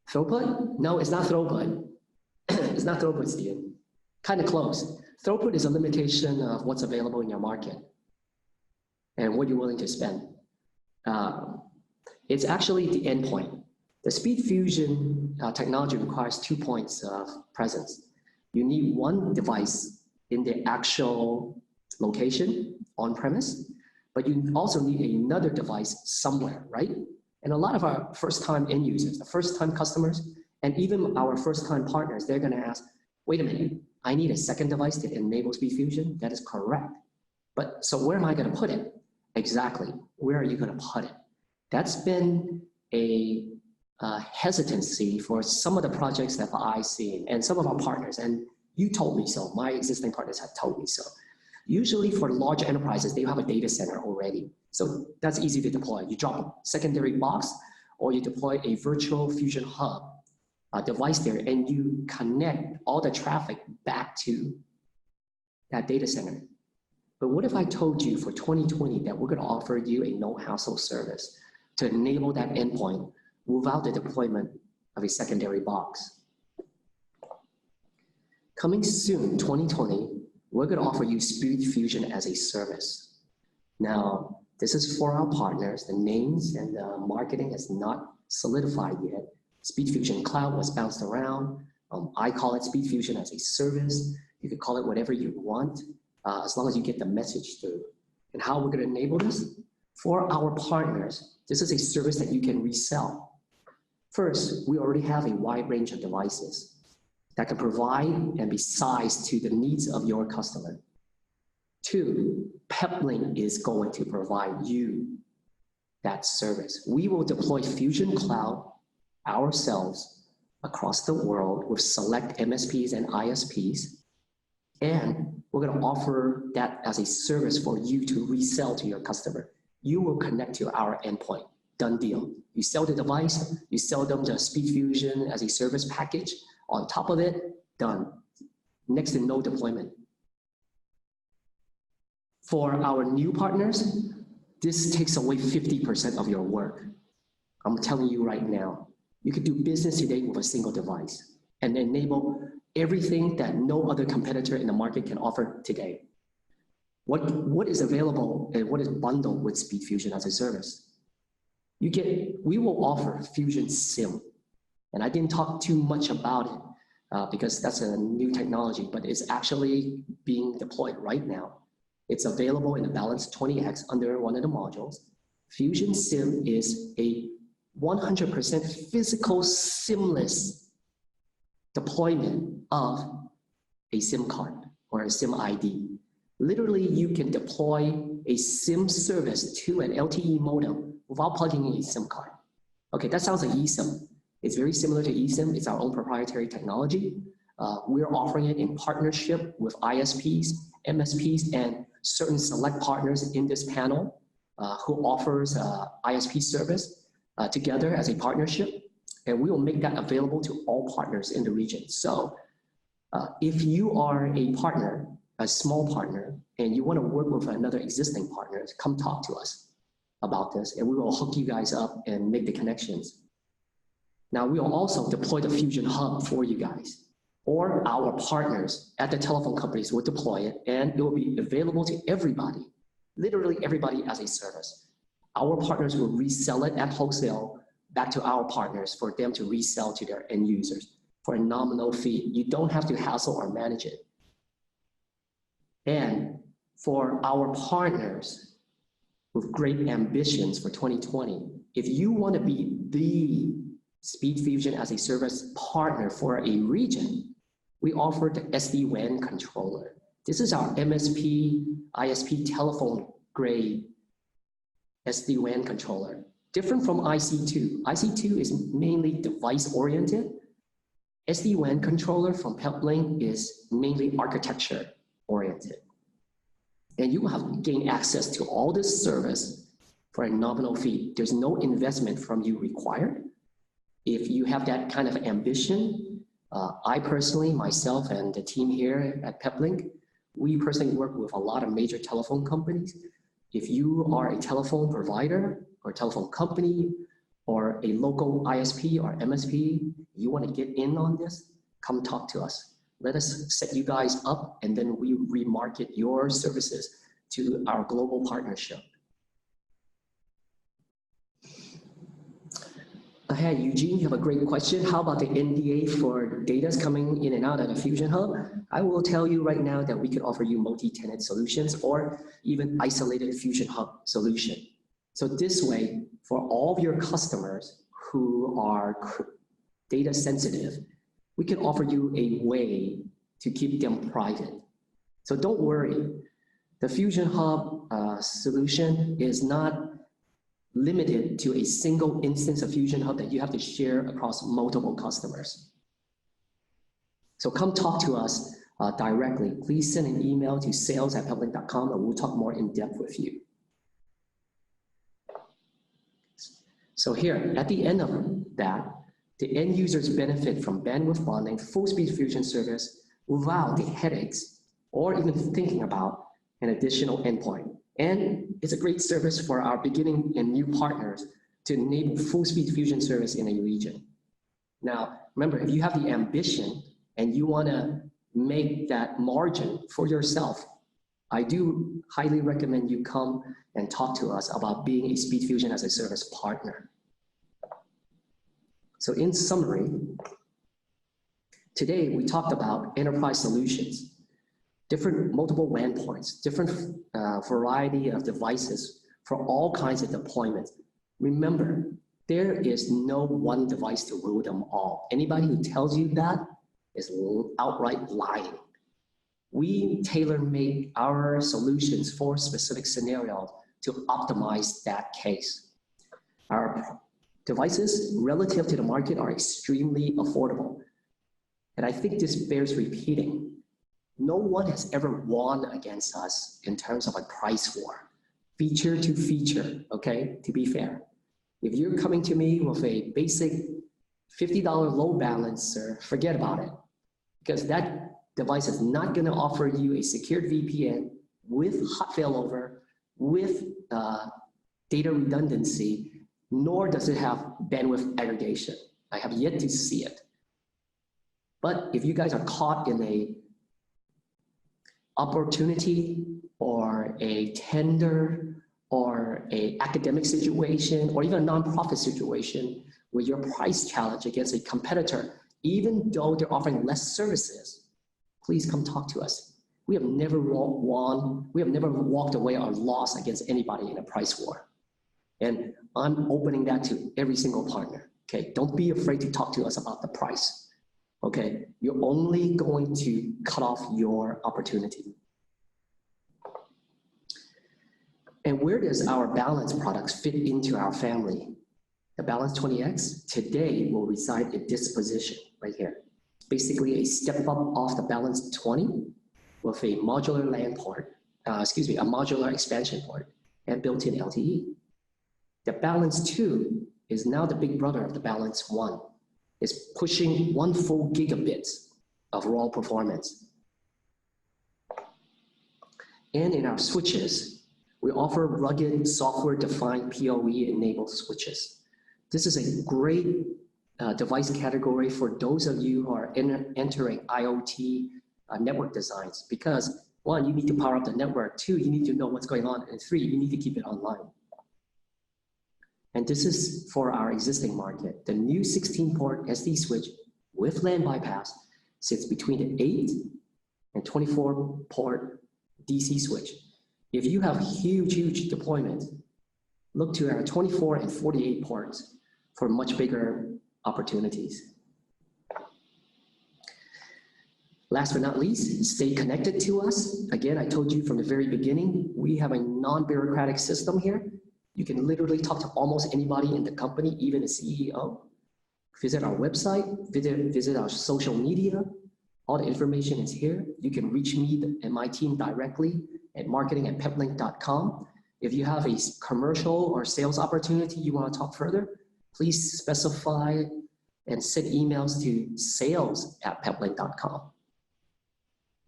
Throughput? No, it's not throughput. It's not throughput, Steven. Kind of close. Throughput is a limitation of what's available in your market and what you're willing to spend. It's actually the endpoint. The SpeedFusion technology requires 2 points of presence. You need one device in the actual location on premise, but you also need another device somewhere, right? And a lot of our first-time end users, the first-time customers, and even our first-time partners, they're gonna ask, wait a minute, I need a second device to enable SpeedFusion? That is correct. But so where am I gonna put it? Exactly, where are you gonna put it? That's been a hesitancy for some of the projects that I've seen and some of our partners, and you told me so, my existing partners have told me so. Usually for large enterprises, they have a data center already. So that's easy to deploy. You drop a secondary box or you deploy a virtual Fusion Hub device there and you connect all the traffic back to that data center. But what if I told you for 2020 that we're gonna offer you a no-hassle service to enable that endpoint without the deployment of a secondary box? Coming soon, 2020, we're going to offer you SpeedFusion as a service. Now, this is for our partners. The names and the marketing is not solidified yet. SpeedFusion Cloud was bounced around. I call it SpeedFusion as a service. You could call it whatever you want, as long as you get the message through. And how we're going to enable this? For our partners, this is a service that you can resell. First, we already have a wide range of devices that can provide and be sized to the needs of your customer. 2, Peplink is going to provide you that service. We will deploy Fusion Cloud ourselves across the world with select MSPs and ISPs, and we're going to offer that as a service for you to resell to your customer. You will connect to our endpoint. Done deal. You sell the device, you sell them the SpeedFusion as a service package. On top of it, done. Next to no deployment. For our new partners, this takes away 50% of your work. I'm telling you right now, you can do business today with a single device and enable everything that no other competitor in the market can offer today. What is available and what is bundled with SpeedFusion as a service? We will offer Fusion SIM. And I didn't talk too much about it because that's a new technology, but it's actually being deployed right now. It's available in the Balance 20X under one of the modules. Fusion SIM is a 100% physical SIM-less deployment of a SIM card or a SIM ID. Literally, you can deploy a SIM service to an LTE modem without plugging in a SIM card. Okay, that sounds like eSIM. It's very similar to eSIM. It's our own proprietary technology. We're offering it in partnership with ISPs, MSPs, and certain select partners in this panel who offers ISP service together as a partnership. And we will make that available to all partners in the region. So if you are a partner a small partner and you want to work with another existing partner, come talk to us about this and we will hook you guys up and make the connections. Now we will also deploy the Fusion Hub for you guys, or our partners at the telephone companies will deploy it and it will be available to everybody, literally everybody as a service. Our partners will resell it at wholesale back to our partners for them to resell to their end users for a nominal fee. You don't have to hassle or manage it. And for our partners with great ambitions for 2020, if you want to be the SpeedFusion as a service partner for a region, we offer the SD-WAN controller. This is our MSP, ISP telephone grade SD-WAN controller. Different from IC2. IC2 is mainly device oriented. SD-WAN controller from Peplink is mainly architecture oriented. And you will have to gain access to all this service for a nominal fee. There's no investment from you required. If you have that kind of ambition, I personally, myself and the team here at Peplink, we personally work with a lot of major telephone companies. If you are a telephone provider or telephone company or a local ISP or MSP, you want to get in on this, come talk to us. Let us set you guys up and then we remarket your services to our global partnership. Hey, Eugene, you have a great question. How about the NDA for data coming in and out of the Fusion Hub? I will tell you right now that we can offer you multi-tenant solutions or even isolated Fusion Hub solution. So this way, for all of your customers who are data sensitive, we can offer you a way to keep them private. So don't worry. The Fusion Hub solution is not limited to a single instance of Fusion Hub that you have to share across multiple customers. So come talk to us directly. Please send an email to sales@peplink.com and we'll talk more in depth with you. So here, at the end of that, the end users benefit from bandwidth bonding, full SpeedFusion service without the headaches or even thinking about an additional endpoint. And it's a great service for our beginning and new partners to enable full SpeedFusion service in a region. Now, remember, if you have the ambition and you want to make that margin for yourself, I do highly recommend you come and talk to us about being a SpeedFusion as a service partner. So in summary, today we talked about enterprise solutions, different multiple WAN points, different variety of devices for all kinds of deployments. Remember, there is no one device to rule them all. Anybody who tells you that is outright lying. We tailor-make our solutions for specific scenarios to optimize that case. Our devices relative to the market are extremely affordable. And I think this bears repeating. No one has ever won against us in terms of a price war, feature to feature, okay, to be fair. If you're coming to me with a basic $50 load balancer, forget about it, because that device is not gonna offer you a secured VPN with hot failover, with data redundancy, nor does it have bandwidth aggregation. I have yet to see it. But if you guys are caught in a opportunity or a tender or an academic situation or even a nonprofit situation where your price challenge against a competitor, even though they're offering less services, please come talk to us. We have never won, we have never walked away or lost against anybody in a price war. And I'm opening that to every single partner, okay? Don't be afraid to talk to us about the price. Okay, you're only going to cut off your opportunity. And where does our Balance products fit into our family? The Balance 20X today will reside in this position right here. Basically a step up off the Balance 20 with a modular LAN port, a modular expansion port and built-in LTE. The Balance 2 is now the big brother of the Balance 1. Is pushing 1 full gigabit of raw performance. And in our switches, we offer rugged software-defined PoE-enabled switches. This is a great device category for those of you who are entering IoT network designs, because one, you need to power up the network. Two, you need to know what's going on. And three, you need to keep it online. And this is for our existing market. The new 16-port SD switch with LAN bypass sits between the 8 and 24-port DC switch. If you have huge deployment, look to our 24 and 48 ports for much bigger opportunities. Last but not least, stay connected to us. Again, I told you from the very beginning, we have a non-bureaucratic system here. You can literally talk to almost anybody in the company, even the CEO. Visit our website, visit our social media. All the information is here. You can reach me and my team directly at marketing@peplink.com. If you have a commercial or sales opportunity you want to talk further, please specify and send emails to sales@peplink.com.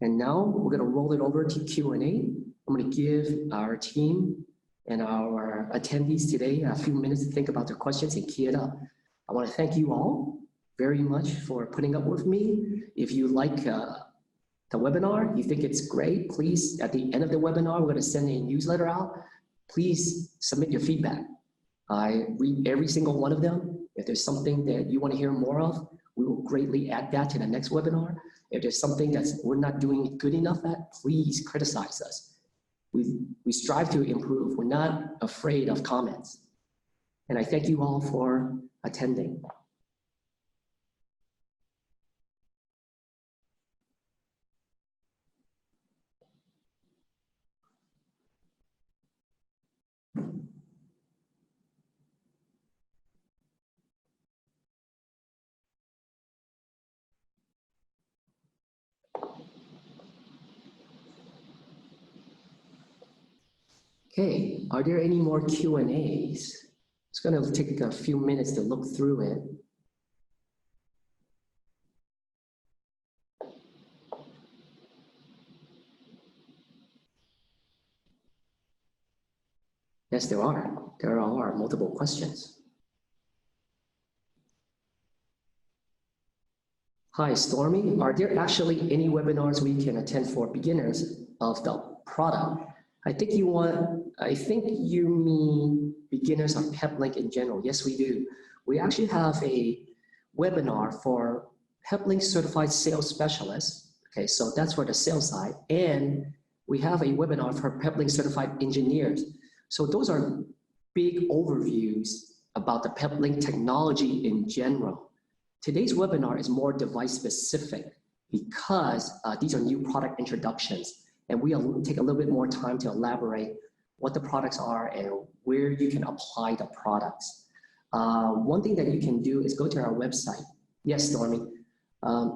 And now we're going to roll it over to Q&A. I'm going to give our team and our attendees today a few minutes to think about their questions and key it up. I want to thank you all very much for putting up with me. If you like the webinar, you think it's great, please, at the end of the webinar, we're going to send a newsletter out. Please submit your feedback. I read every single one of them. If there's something that you want to hear more of, we will greatly add that to the next webinar. If there's something that we're not doing good enough at, please criticize us. We strive to improve. We're not afraid of comments. And I thank you all for attending. Okay, are there any more Q&As? It's going to take a few minutes to look through it. Yes, there are. There are multiple questions. Hi, Stormy. Are there actually any webinars we can attend for beginners of the product? I think you mean beginners of Peplink in general. Yes, we do. We actually have a webinar for Peplink certified sales specialists. Okay, so that's for the sales side. And we have a webinar for Peplink certified engineers. So those are big overviews about the Peplink technology in general. Today's webinar is more device specific because these are new product introductions. And we'll take a little bit more time to elaborate what the products are and where you can apply the products. One thing that you can do is go to our website. Yes, Stormy.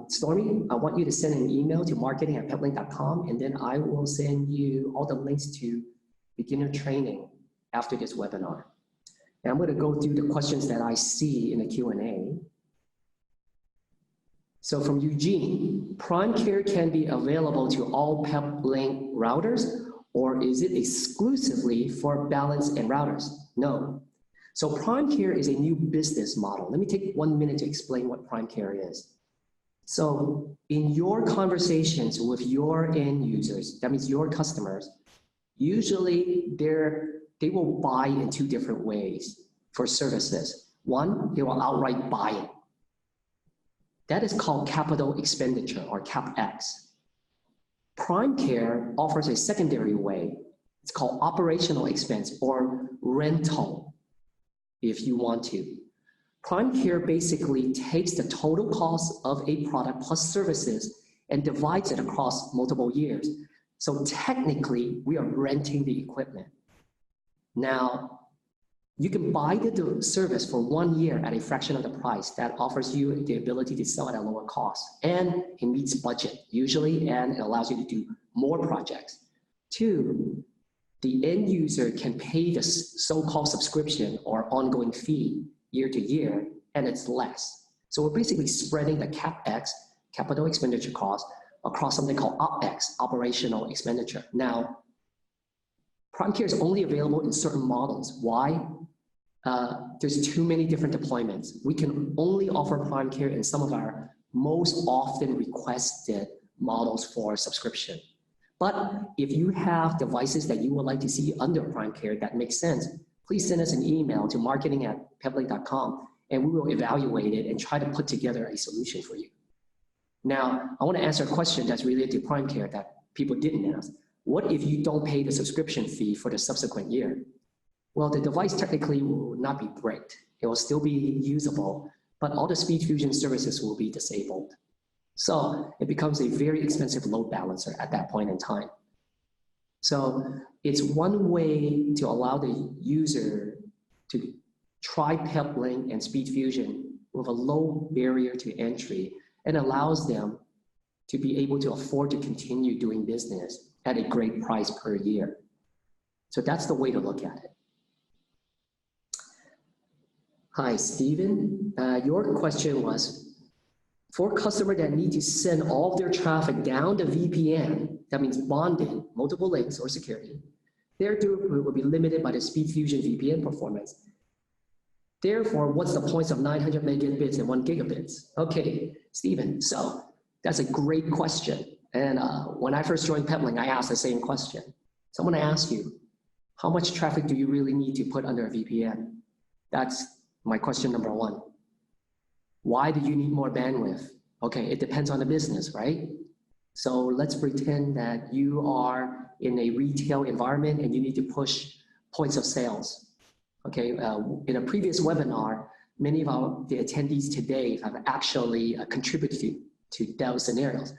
Stormy, I want you to send an email to marketing@peplink.com, and then I will send you all the links to beginner training after this webinar. And I'm going to go through the questions that I see in the Q&A. So from Eugene, Prime Care can be available to all Peplink routers, or is it exclusively for balance and routers? No. So Prime Care is a new business model. Let me take 1 minute to explain what Prime Care is. So in your conversations with your end users, that means your customers, usually they will buy in two different ways for services. One, they will outright buy it. That is called capital expenditure, or CapEx. Prime Care offers a secondary way. It's called operational expense, or rental, if you want to. Prime Care basically takes the total cost of a product plus services and divides it across multiple years. So technically, we are renting the equipment. Now, you can buy the service for 1 year at a fraction of the price. That offers you the ability to sell at a lower cost, and it meets budget usually, and it allows you to do more projects. Two, the end user can pay the so-called subscription or ongoing fee year to year, and it's less. So we're basically spreading the CapEx, capital expenditure cost, across something called OpEx, operational expenditure. Now, Prime Care is only available in certain models. Why? There's too many different deployments. We can only offer Prime Care in some of our most often requested models for subscription. But if you have devices that you would like to see under Prime Care that makes sense, please send us an email to marketing@peplink.com and we will evaluate it and try to put together a solution for you. Now, I want to answer a question that's related to Prime Care that people didn't ask. What if you don't pay the subscription fee for the subsequent year? Well, the device technically will not be bricked. It will still be usable, but all the SpeedFusion services will be disabled. So it becomes a very expensive load balancer at that point in time. So it's one way to allow the user to try Peplink and SpeedFusion with a low barrier to entry and allows them to be able to afford to continue doing business at a great price per year. So that's the way to look at it. Hi, Stephen. Your question was, for customers that need to send all of their traffic down the VPN, that means bonding, multiple links or security, their throughput will be limited by the SpeedFusion VPN performance. Therefore, what's the points of 900 megabits and 1 gigabits? Okay, Stephen, so that's a great question. And when I first joined Peplink, I asked the same question. So I'm gonna ask you, how much traffic do you really need to put under a VPN? That's my question number one. Why do you need more bandwidth? Okay, it depends on the business, right? So let's pretend that you are in a retail environment and you need to push points of sales. Okay, in a previous webinar, many of the attendees today have actually contributed to those scenarios.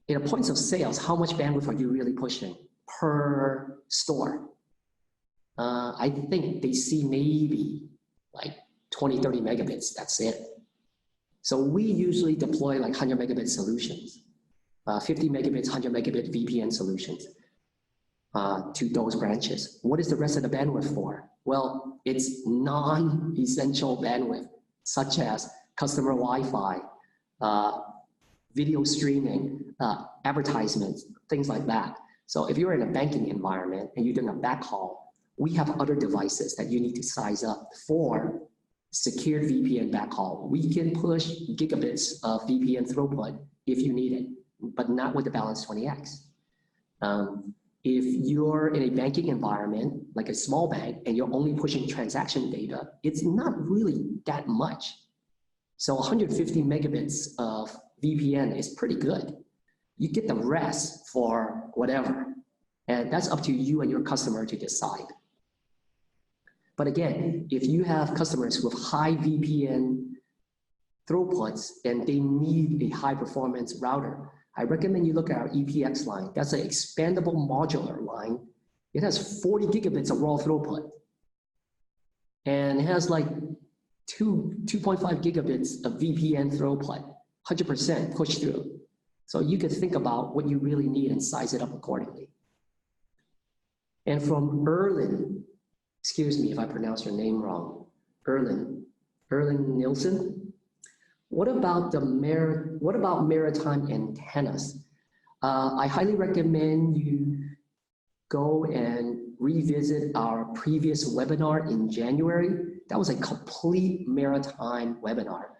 In a points of sales, how much bandwidth are you really pushing per store? I think they see maybe like 20, 30 megabits, that's it. So we usually deploy like 100 megabit solutions, 50 megabits, 100 megabit VPN solutions to those branches. What is the rest of the bandwidth for? Well, it's non-essential bandwidth, such as customer Wi-Fi, video streaming, advertisements, things like that. So if you're in a banking environment and you're doing a backhaul, we have other devices that you need to size up for secured VPN backhaul. We can push gigabits of VPN throughput if you need it, but not with the Balance 20X. If you're in a banking environment, like a small bank, and you're only pushing transaction data, it's not really that much. So 150 megabits of VPN is pretty good. You get the rest for whatever, and that's up to you and your customer to decide. But again, if you have customers with high VPN throughputs and they need a high performance router, I recommend you look at our EPX line. That's an expandable modular line. It has 40 gigabits of raw throughput. And it has like 2.5 gigabits of VPN throughput, 100% push through. So you can think about what you really need and size it up accordingly. And from Erlin, excuse me if I pronounce your name wrong, Erlin Nielsen. What about maritime antennas? I highly recommend you go and revisit our previous webinar in January. That was a complete maritime webinar.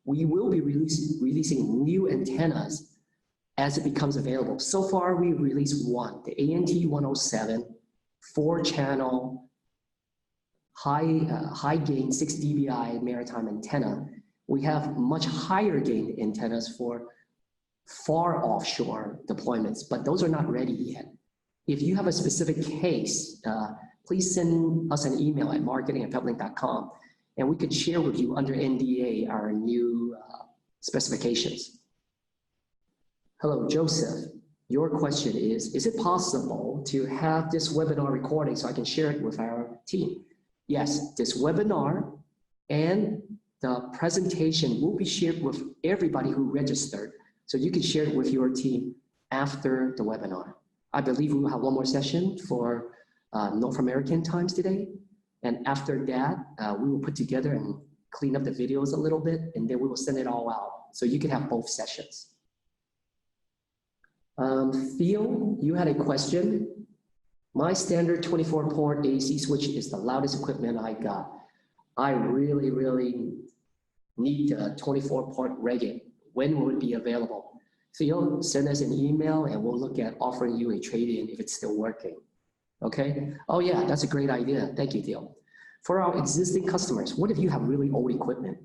We will be releasing new antennas as it becomes available. So far, we released one, the ANT107, 4-channel, high gain 6 dBi maritime antenna. We have much higher gain antennas for far offshore deployments, but those are not ready yet. If you have a specific case, please send us an email at marketing@peplink.com and we could share with you under NDA our new specifications. Hello, Joseph. Your question is it possible to have this webinar recording so I can share it with our team? Yes, this webinar and the presentation will be shared with everybody who registered, so you can share it with your team after the webinar. I believe we will have one more session for North American times today, and after that, we will put together and clean up the videos a little bit, and then we will send it all out, so you can have both sessions. Theo, you had a question. My standard 24-port AC switch is the loudest equipment I got. I really need a 24-port reggae. When will it be available? Theo, send us an email and we'll look at offering you a trade-in if it's still working. Okay? Oh yeah, that's a great idea. Thank you, Theo. For our existing customers, what if you have really old equipment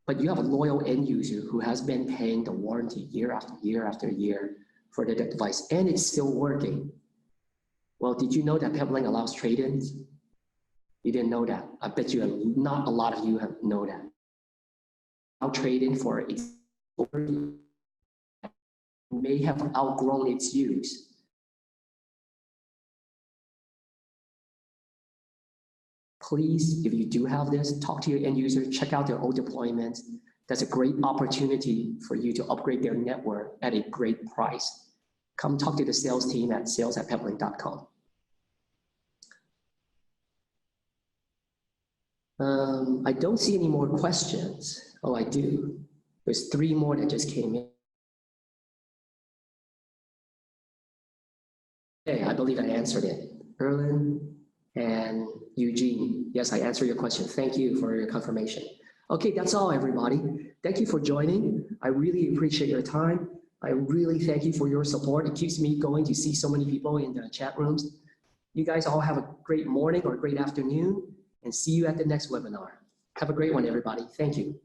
but you have a loyal end user who has been paying the warranty year after year after year for the device and it's still working? Well, did you know that Peplink allows trade-ins? You didn't know that. I bet you not a lot of you know that. I'll trade in for it may have outgrown its use. Please, if you do have this, talk to your end user, check out their old deployments. That's a great opportunity for you to upgrade their network at a great price. Come talk to the sales team at sales@peplink.com. I don't see any more questions. Oh, I do. There's 3 more that just came in. Okay, I believe I answered it. Erlen and Eugene, yes, I answered your question. Thank you for your confirmation. Okay, that's all, everybody. Thank you for joining. I really appreciate your time. I really thank you for your support. It keeps me going to see so many people in the chat rooms. You guys all have a great morning or a great afternoon, and see you at the next webinar. Have a great one, everybody. Thank you.